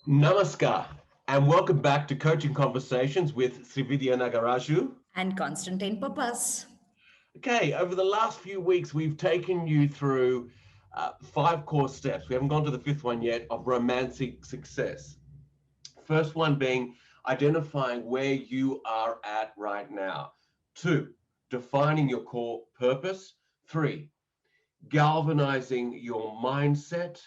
Namaskar, and welcome back to Coaching Conversations with Srividya Nagaraju. And Constantine Pappas. Okay, over the last few weeks, we've taken you through five core steps. We haven't gone to the fifth one yet of romantic success. First one being identifying where you are at right now. Two, defining your core purpose. Three, galvanizing your mindset.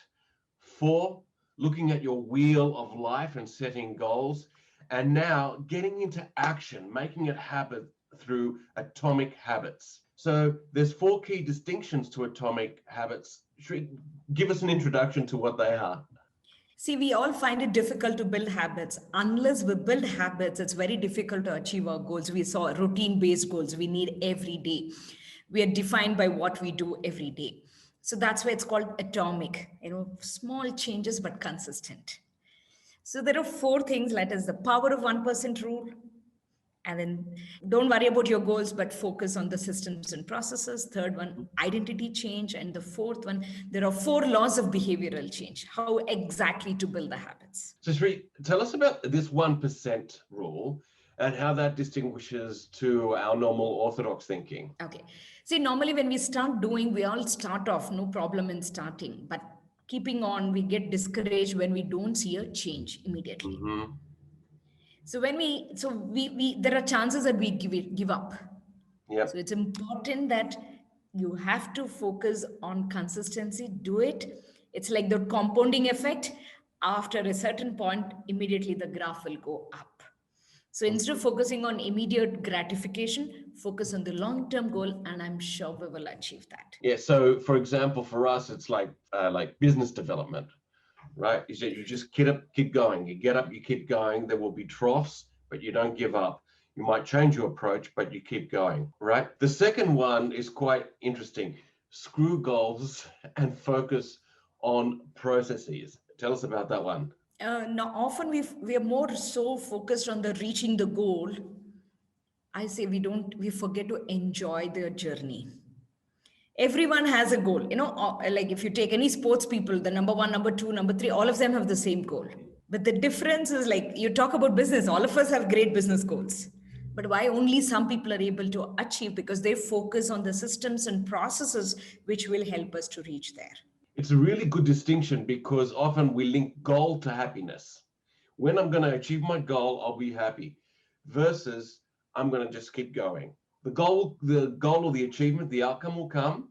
Four, looking at your wheel of life and setting goals. And now getting into action, making it happen through atomic habits. So there's four key distinctions to atomic habits. Give us an introduction to what they are? See, we all find it difficult to build habits. Unless we build habits, it's very difficult to achieve our goals. We saw routine based goals we need every day. We are defined by what we do every day. So that's why it's called atomic, small changes but consistent. So there are four things, like is the power of 1% rule. And then don't worry about your goals, but focus on the systems and processes. Third one, identity change. And the fourth one, there are four laws of behavioral change, how exactly to build the habits. So Sri, tell us about this 1% rule and how that distinguishes to our normal orthodox thinking. Okay. See, normally when we start doing, we all start off, no problem in starting, but keeping on, we get discouraged when we don't see a change immediately. Mm-hmm. So we there are chances that we give up. So Yep. it's important that you have to focus on consistency, do it. It's like the compounding effect. After a certain point, immediately the graph will go up. So instead of focusing on immediate gratification, focus on the long term goal, and I'm sure we will achieve that. Yeah. So, for example, for us, it's like business development, right? Is that you just keep going. You get up, you keep going. There will be troughs, but you don't give up. You might change your approach, but you keep going, right? The second one is quite interesting. Screw goals and focus on processes. Tell us about that one. Now, often we are more so focused on the reaching the goal. I say we forget to enjoy the journey. Everyone has a goal, like if you take any sports people, the number one, number two, number three, all of them have the same goal. But the difference is, like, you talk about business, all of us have great business goals, but why only some people are able to achieve? Because they focus on the systems and processes which will help us to reach there. It's a really good distinction because often we link goal to happiness. When I'm going to achieve my goal, I'll be happy, versus I'm going to just keep going. The goal or the achievement, the outcome will come,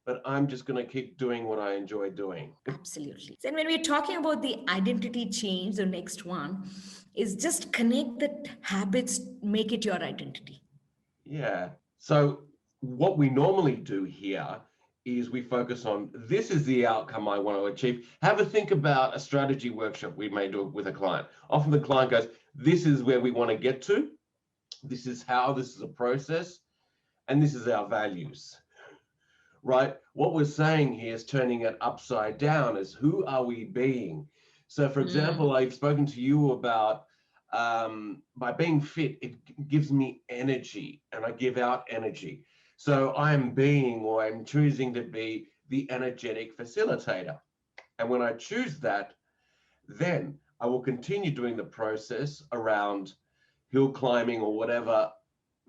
but I'm just going to keep doing what I enjoy doing. Absolutely. And when we're talking about the identity change, the next one is just connect that habits, make it your identity. Yeah. So what we normally do here is we focus on this is the outcome I want to achieve. Have a think about a strategy workshop we may do with a client. Often the client goes, this is where we want to get to. This is how, this is a process, and this is our values, right? What we're saying here is turning it upside down is who are we being? So for example, I've spoken to you about by being fit, it gives me energy and I give out energy. So I'm being, or I'm choosing to be, the energetic facilitator. And when I choose that, then I will continue doing the process around hill climbing or whatever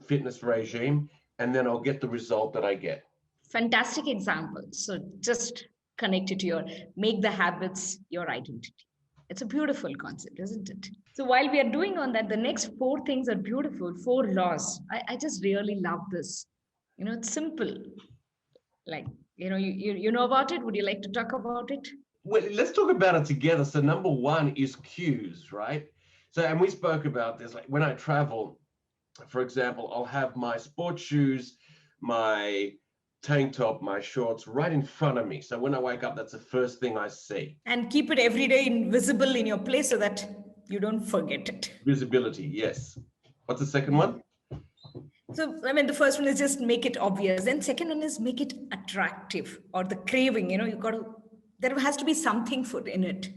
fitness regime, and then I'll get the result that I get. Fantastic example. So just connect it to make the habits your identity. It's a beautiful concept, isn't it? So while we are doing on that, the next four things are beautiful, four laws. I just really love this. It's simple. Like, you know about it. Would you like to talk about it? Well, let's talk about it together. So number one is cues, right? So, and we spoke about this, like when I travel, for example, I'll have my sports shoes, my tank top, my shorts right in front of me. So when I wake up, that's the first thing I see. And keep it every day visible in your place so that you don't forget it. Visibility, yes. What's the second one? So, I mean, the first one is just make it obvious. And second one is make it attractive, or the craving, there has to be something for in it.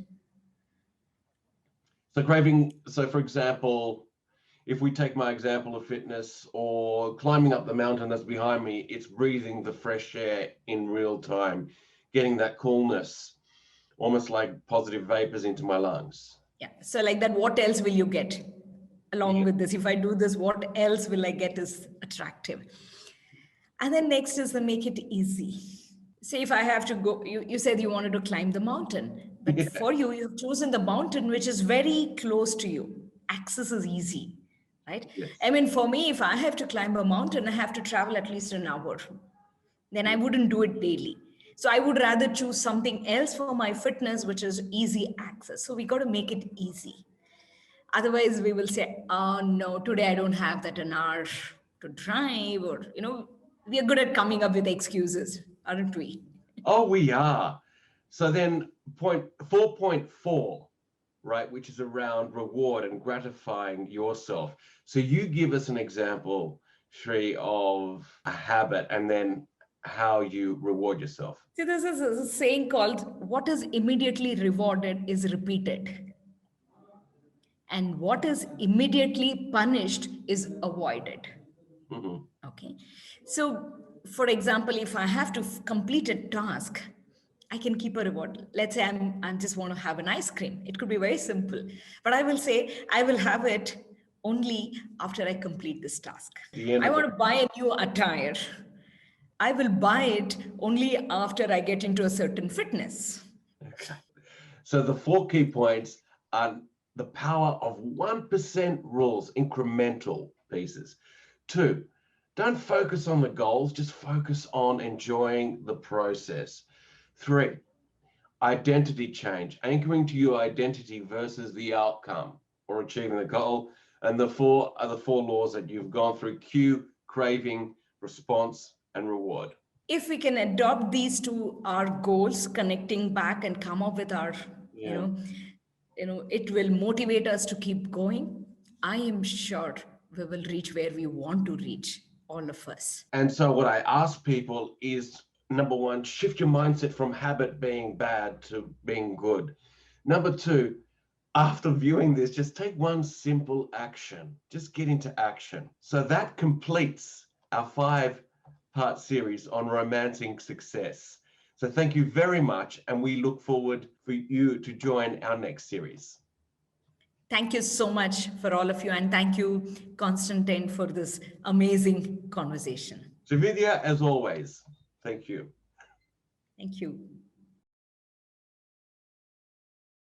So craving, so for example, if we take my example of fitness or climbing up the mountain that's behind me, it's breathing the fresh air in real time, getting that coolness, almost like positive vapors into my lungs. Yeah. So like that, what else will you get along Yeah. with this? If I do this, what else will I get is attractive? And then next is the make it easy. Say if I have to go, you said you wanted to climb the mountain, but Yeah. for you, you've chosen the mountain which is very close to you. Access is easy, right? Yes. I mean, for me, if I have to climb a mountain, I have to travel at least an hour. Then I Yeah. wouldn't do it daily. So I would rather choose something else for my fitness, which is easy access. So we got to make it easy. Otherwise, we will say, oh no, today I don't have that an hour to drive, or, we are good at coming up with excuses, aren't we? Oh, we are. So then point 4.4, right, which is around reward and gratifying yourself. So you give us an example, Shri, of a habit and then how you reward yourself. See, this is a saying called what is immediately rewarded is repeated, and what is immediately punished is avoided. Mhm. Okay. So, for example, if I have to complete a task, I can keep a reward. Let's say I'm just want to have an ice cream. It could be very simple, but I will say I will have it only after I complete this task. The end I of the want to buy a new attire. I will buy it only after I get into a certain fitness. Okay. So the 4 key points are the power of 1% rules, incremental pieces. 2, don't focus on the goals, just focus on enjoying the process. 3, identity change, anchoring to your identity versus the outcome or achieving the goal. And the 4 are the 4 laws that you've gone through: cue, craving, response, and reward. If we can adopt these to our goals, connecting back and come up with our, you Yeah. know, it will motivate us to keep going. I am sure we will reach where we want to reach, all of us. And so what I ask people is, number 1, shift your mindset from habit being bad to being good. Number 2, after viewing this, just take one simple action. Just get into action. So that completes our 5-part series on romancing success. So thank you very much, and we look forward for you to join our next series. Thank you so much for all of you. And thank you, Constantine, for this amazing conversation. Srividya, as always, thank you. Thank you.